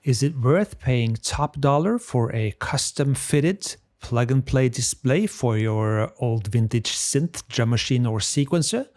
Is it worth paying top dollar for a custom fitted plug-and-play display for your old vintage synth, drum machine or sequencer?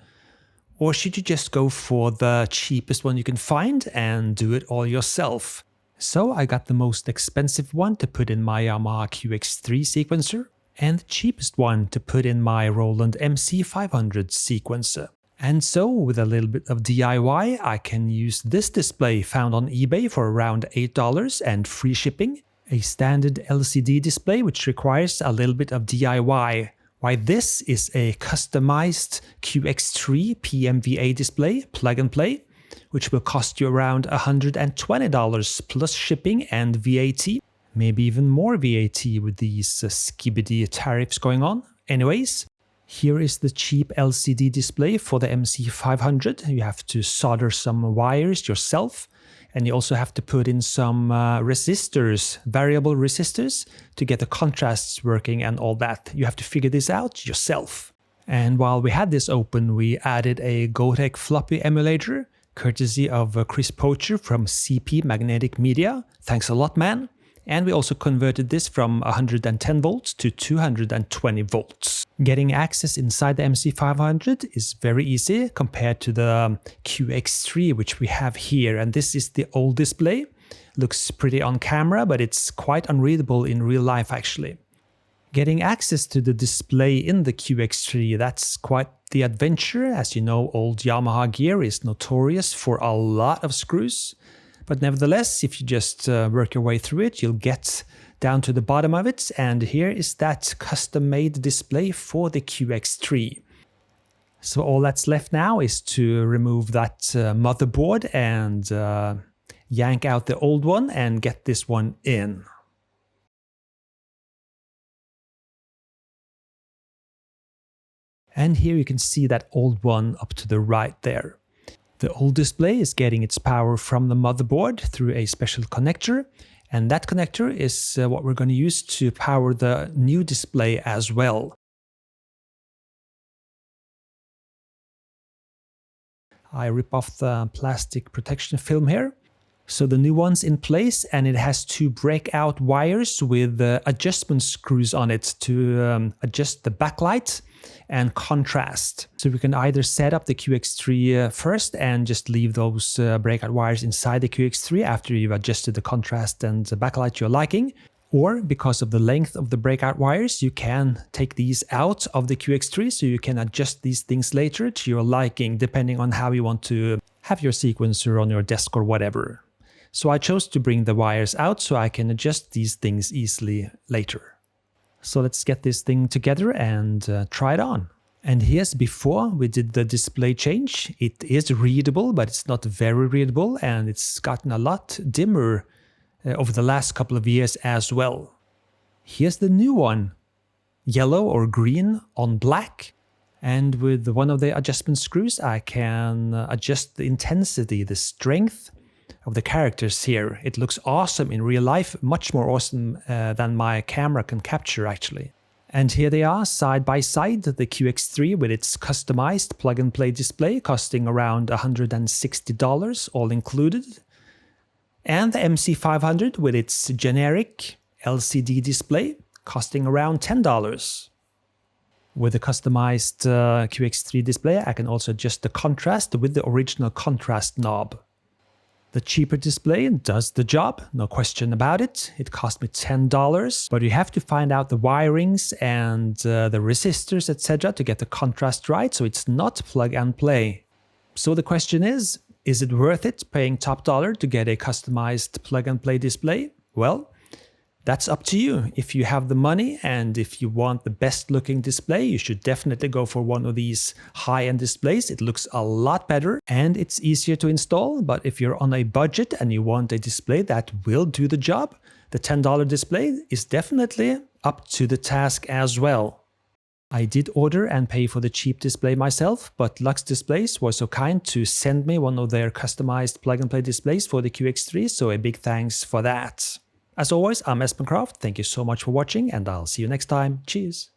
Or should you just go for the cheapest one you can find and do it all yourself? So I got the most expensive one to put in my Yamaha QX3 sequencer and the cheapest one to put in my Roland MC-500 sequencer. And so, with a little bit of DIY, I can use this display found on eBay for around $8 and free shipping. A standard LCD display which requires a little bit of DIY. Why this is a customized QX3 PMVA display, plug and play, which will cost you around $120 plus shipping and VAT. Maybe even more VAT with these skibidi tariffs going on. Anyways. Here is the cheap LCD display for the MC-500. You have to solder some wires yourself, and you also have to put in some resistors, variable resistors, to get the contrasts working and all that. You have to figure this out yourself. And while we had this open, we added a Gotek floppy emulator, courtesy of Chris Poacher from CPmagnetic Media. Thanks a lot, man. And we also converted this from 110 volts to 220 volts. Getting access inside the MC-500 is very easy compared to the QX3 which we have here. And this is the old display. Looks pretty on camera, but it's quite unreadable in real life actually. Getting access to the display in the QX3, that's quite the adventure. As you know, old Yamaha gear is notorious for a lot of screws. But nevertheless, if you just work your way through it, you'll get down to the bottom of it. And here is that custom-made display for the QX3. So all that's left now is to remove that motherboard and yank out the old one and get this one in. And here you can see that old one up to the right there. The old display is getting its power from the motherboard through a special connector, and that connector is what we're going to use to power the new display as well. I rip off the plastic protection film here. So the new one's in place, and it has two breakout wires with adjustment screws on it to adjust the backlight and contrast. So we can either set up the QX3 first and just leave those breakout wires inside the QX3 after you've adjusted the contrast and the backlight you're liking. Or because of the length of the breakout wires, you can take these out of the QX3 so you can adjust these things later to your liking, depending on how you want to have your sequencer on your desk or whatever. So I chose to bring the wires out so I can adjust these things easily later. So let's get this thing together and try it on. And here's before we did the display change. It is readable, but it's not very readable, and it's gotten a lot dimmer over the last couple of years as well. Here's the new one. Yellow or green on black. And with one of the adjustment screws, I can adjust the intensity, the strength of the characters here. It looks awesome in real life, much more awesome than my camera can capture actually. And here they are side by side, the QX3 with its customized plug-and-play display costing around $160 all included. And the MC-500 with its generic LCD display costing around $10. With the customized QX3 display, I can also adjust the contrast with the original contrast knob. The cheaper display does the job, no question about it. It cost me $10, but you have to find out the wirings and the resistors, etc. to get the contrast right, so it's not plug and play. So the question is it worth it paying top dollar to get a customized plug and play display? Well, that's up to you. If you have the money and if you want the best looking display, you should definitely go for one of these high-end displays. It looks a lot better and it's easier to install. But if you're on a budget and you want a display that will do the job, the $10 display is definitely up to the task as well. I did order and pay for the cheap display myself, but Luxdisplays was so kind to send me one of their customized plug-and-play displays for the QX3, so a big thanks for that. As always, I'm Espen Kraft. Thank you so much for watching, and I'll see you next time. Cheers!